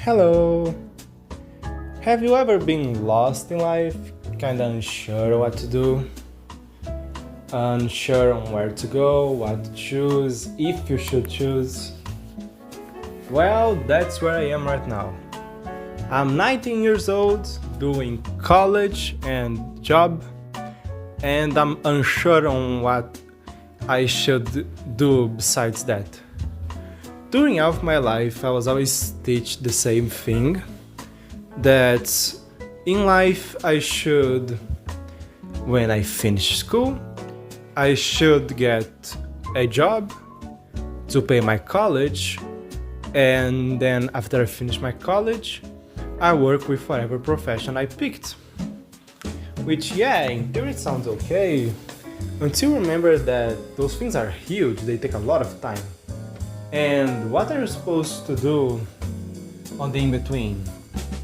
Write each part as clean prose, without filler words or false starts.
Hello! Have you ever been lost in life? Kinda unsure what to do? Unsure on where to go, what to choose, if you should choose? Well, that's where I am right now. I'm 19 years old, doing college and job, and I'm unsure on what I should do besides that. During all of my life, I was always teach the same thing, that in life I should, when I finish school, I should get a job to pay my college, and then after I finish my college, I work with whatever profession I picked. Which, yeah, in theory it sounds okay, until you remember that those things are huge, they take a lot of time. And what are you supposed to do on the in-between?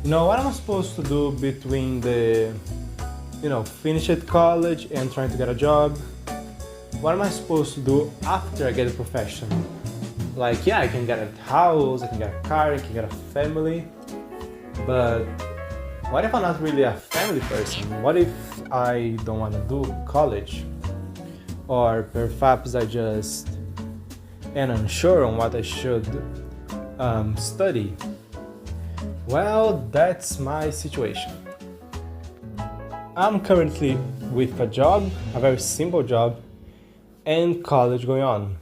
What am I supposed to do between the, finish at college and trying to get a job? What am I supposed to do after I get a profession? Like, yeah, I can get a house, I can get a car, I can get a family, but what if I'm not really a family person? What if I don't want to do college? Or perhaps I just am unsure on what I should study? Well, that's my situation. I'm currently with a job, a very simple job, and college going on.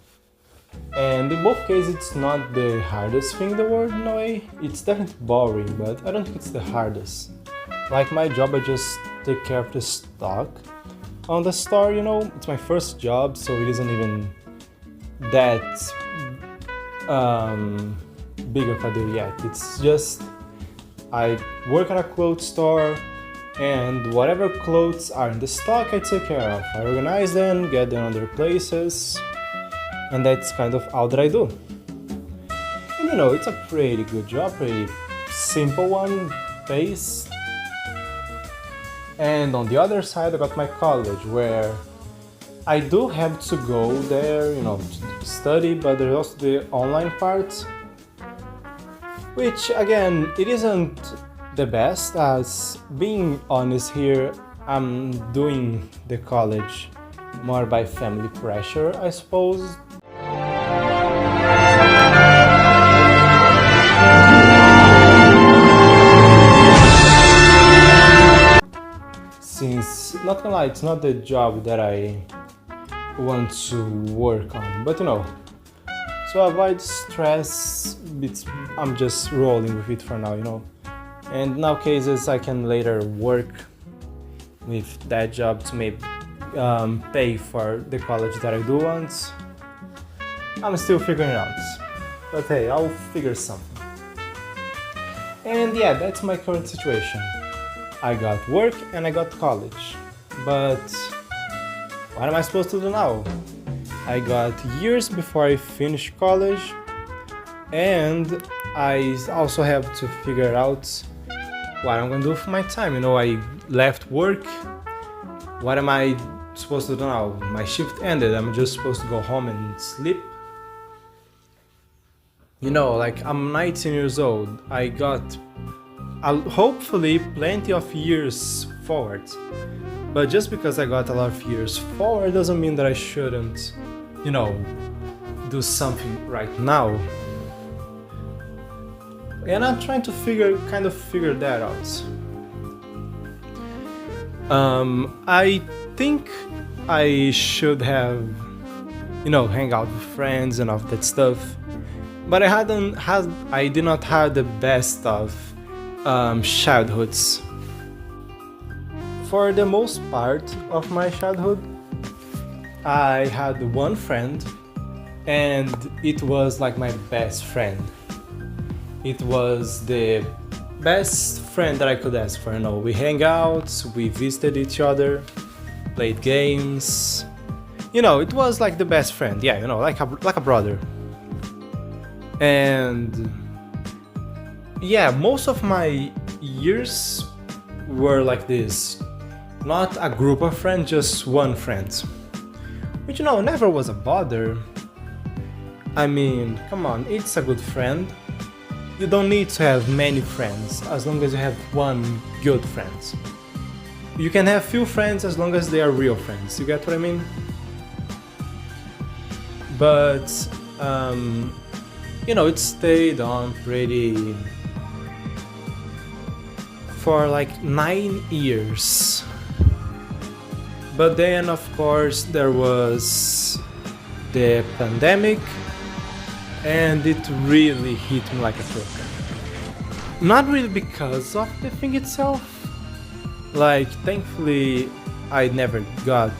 And in both cases, it's not the hardest thing in the world in a way. It's definitely boring, but I don't think it's the hardest. Like my job, I just take care of the stock on the store, It's my first job, so it isn't even that big of a deal yet. It's just I work at a clothes store, and whatever clothes are in the stock I take care of. I organize them, get them on their places, and that's kind of all that I do. And it's a pretty good job, pretty simple one, pace. And on the other side I got my college, where I do have to go there, to study, but there's also the online part, which again, it isn't the best, as being honest here, I'm doing the college more by family pressure, I suppose. Since, not gonna lie, it's not the job that I want to work on, but to avoid stress, I'm just rolling with it for now, and now cases I can later work with that job to maybe pay for the college that I do want. I'm still figuring it out, but hey, I'll figure something. And yeah, that's my current situation. I got work and I got college, but what am I supposed to do now? I got years before I finish college, and I also have to figure out what I'm gonna do for my time. I left work. What am I supposed to do now? My shift ended. I'm just supposed to go home and sleep. Like I'm 19 years old. I got hopefully plenty of years forward. But just because I got a lot of years forward doesn't mean that I shouldn't, do something right now. And I'm trying to figure that out. I think I should have, hang out with friends and all that stuff. But I did not have the best of childhoods. For the most part of my childhood, I had one friend, and it was like my best friend. It was the best friend that I could ask for. We hang out, we visited each other, played games. It was like the best friend. Yeah, like a brother. And yeah, most of my years were like this. Not a group of friends, just one friend. Which, never was a bother. I mean, come on, it's a good friend. you don't need to have many friends as long as you have one good friend. You can have few friends as long as they are real friends. You get what I mean? But you know, it stayed on pretty for like 9 years. But then, of course, there was the pandemic, and it really hit me like a truck. Not really because of the thing itself. Like, thankfully, I never got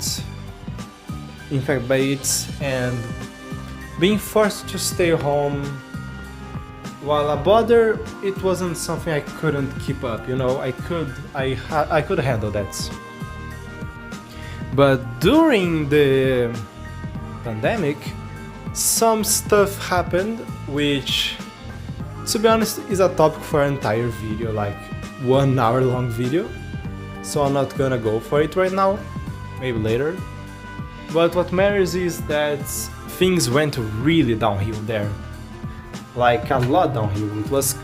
infected by it, and being forced to stay home while a bother, it wasn't something I couldn't keep up. You know, I could handle that. But during the pandemic, some stuff happened which, to be honest, is a topic for an entire video, like 1 hour long video. So I'm not gonna go for it right now, maybe later. But what matters is that things went really downhill there. Like a lot downhill. It was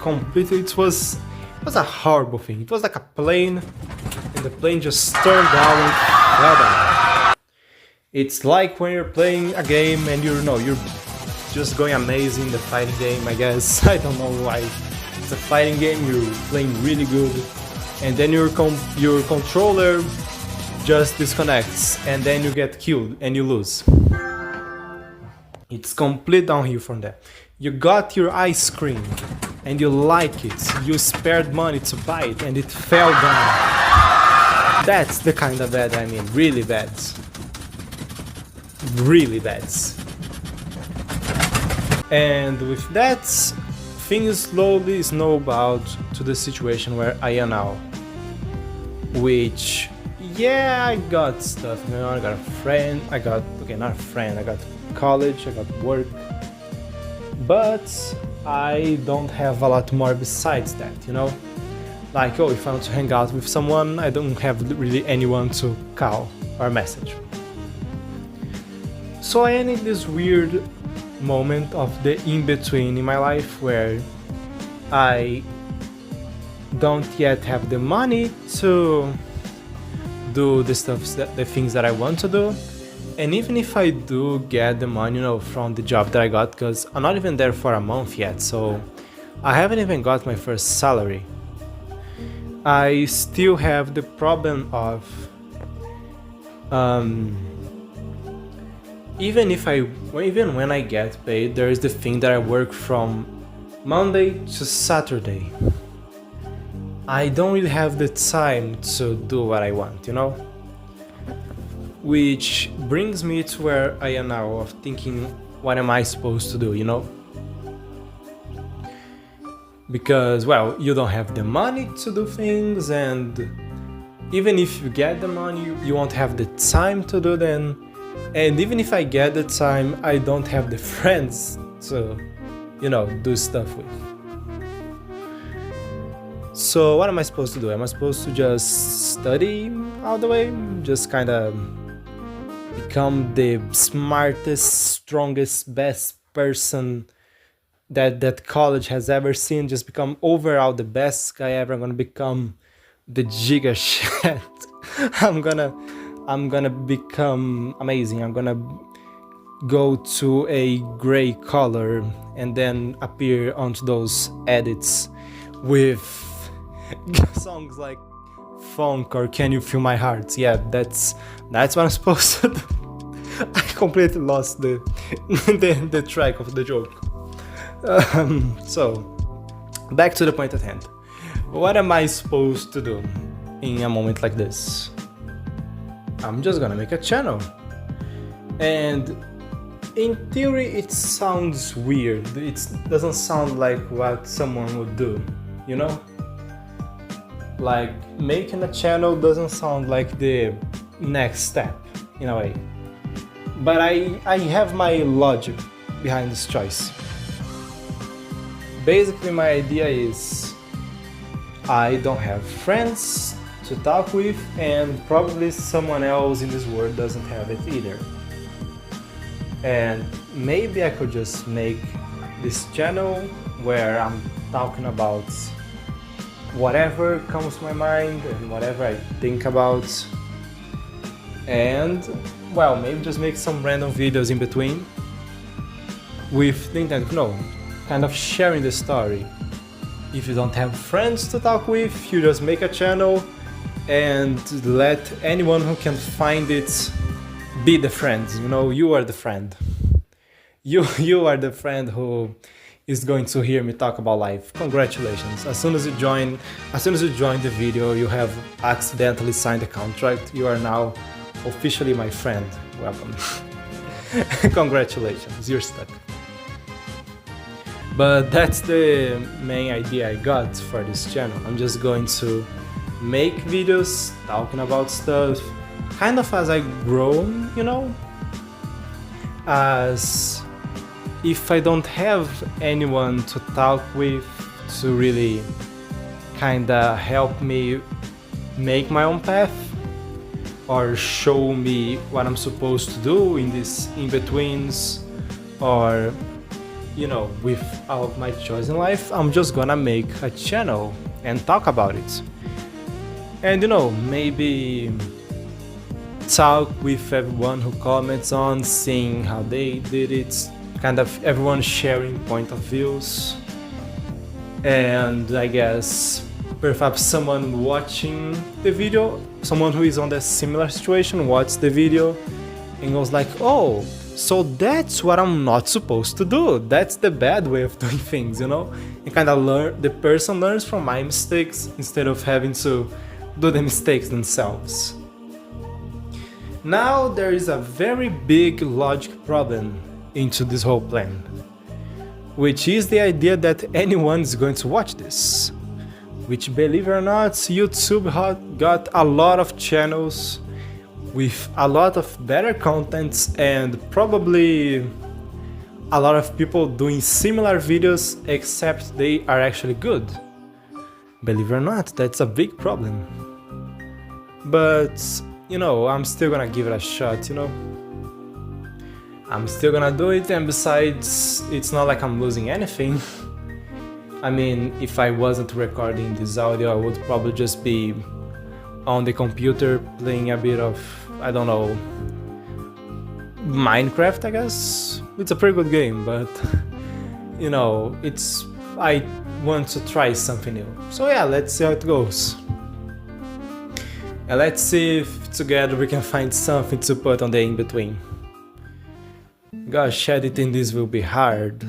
a horrible thing. It was like a plane, and the plane just turned down and fell down. It's like when you're playing a game and you're just going amazing, the fighting game, I guess. I don't know why. It's a fighting game, you're playing really good, and then your controller just disconnects, and then you get killed and you lose. It's complete downhill from there. You got your ice cream and you like it, you spared money to buy it and it fell down. That's the kind of bad I mean, really bad. Really bad. And with that, things slowly snowballed to the situation where I am now. Which, yeah, I got stuff, you know, I got a friend, not a friend, I got college, I got work. But I don't have a lot more besides that, you know? Like, oh, if I want to hang out with someone, I don't have really anyone to call or message. So I am in this weird moment of the in-between in my life where I don't yet have the money to do the things that I want to do. And even if I do get the money, you know, from the job that I got, because I'm not even there for a month yet, so I haven't even got my first salary. I still have the problem of even when I get paid, there is the thing that I work from Monday to Saturday. I don't really have the time to do what I want, you know? Which brings me to where I am now, of thinking, what am I supposed to do, you know? Because, well, you don't have the money to do things, and even if you get the money, you won't have the time to do them. And even if I get the time, I don't have the friends to, you know, do stuff with. So what am I supposed to do? Am I supposed to just study all the way? Just kind of become the smartest, strongest, best person that college has ever seen? Just become overall the best guy ever? I'm gonna become the giga shit. I'm gonna become amazing. I'm gonna go to a gray color and then appear onto those edits with songs like Funk or Can You Feel My Heart. Yeah, that's what I'm supposed to do. I completely lost the track of the joke. So back to the point at hand. What am I supposed to do in a moment like this? I'm just gonna make a channel. And in theory it sounds weird. It doesn't sound like what someone would do, you know? Like, making a channel doesn't sound like the next step, in a way. But I have my logic behind this choice. Basically, my idea is I don't have friends to talk with, and probably someone else in this world doesn't have it either. And maybe I could just make this channel where I'm talking about whatever comes to my mind and whatever I think about. And, well, maybe just make some random videos in between with the intent, kind of sharing the story. If you don't have friends to talk with, you just make a channel and let anyone who can find it be the friend. You are the friend. You are the friend who is going to hear me talk about life. Congratulations. As soon as you join the video, you have accidentally signed a contract. You are now officially my friend. Welcome. Congratulations, you're stuck. But that's the main idea I got for this channel. I'm just going to make videos talking about stuff kind of as I grow, as if I don't have anyone to talk with to really kinda help me make my own path or show me what I'm supposed to do in these in-betweens, or with all of my choice in life, I'm just gonna make a channel and talk about it. And maybe talk with everyone who comments on, seeing how they did it, kind of everyone sharing point of views. And I guess perhaps someone watching the video, someone who is on a similar situation, watches the video and goes like, oh, so that's what I'm not supposed to do. That's the bad way of doing things, And kind of the person learns from my mistakes instead of having to do the mistakes themselves. Now there is a very big logic problem into this whole plan, which is the idea that anyone is going to watch this. Which, believe it or not, YouTube got a lot of channels with a lot of better contents and probably a lot of people doing similar videos, except they are actually good. Believe it or not, that's a big problem. But, I'm still gonna give it a shot, I'm still gonna do it, and besides, it's not like I'm losing anything. I mean, if I wasn't recording this audio, I would probably just be on the computer playing a bit of, I don't know, Minecraft, I guess? It's a pretty good game, but, I want to try something new. So yeah, let's see how it goes. And let's see if together we can find something to put on the in-between. Gosh, editing this will be hard.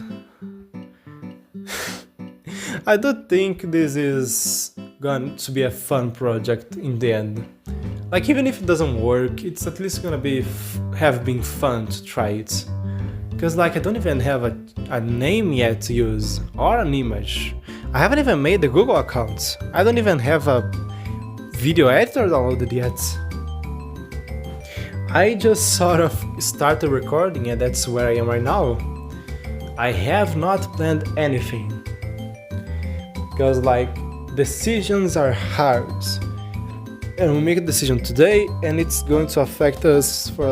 I do think this is going to be a fun project in the end. Like, even if it doesn't work, it's at least gonna have been fun to try it. Because I don't even have a name yet to use, or an image. I haven't even made the Google account. I don't even have a video editor downloaded yet. I just sort of started recording, and that's where I am right now. I have not planned anything. Because decisions are hard. And we make a decision today and it's going to affect us for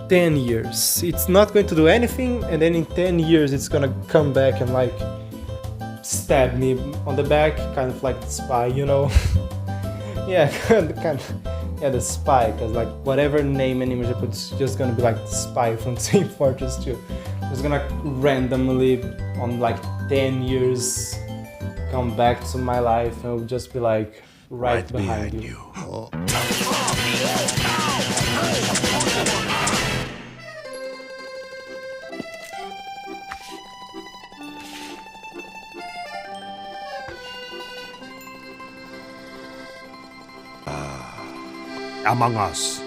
10 years. It's not going to do anything, and then in 10 years it's gonna come back and stab me on the back, kind of like the spy, Yeah, the spy, because whatever name and image I put, it's just gonna be the spy from Team Fortress 2. It's gonna randomly on 10 years come back to my life and it'll just be right behind you. Among Us.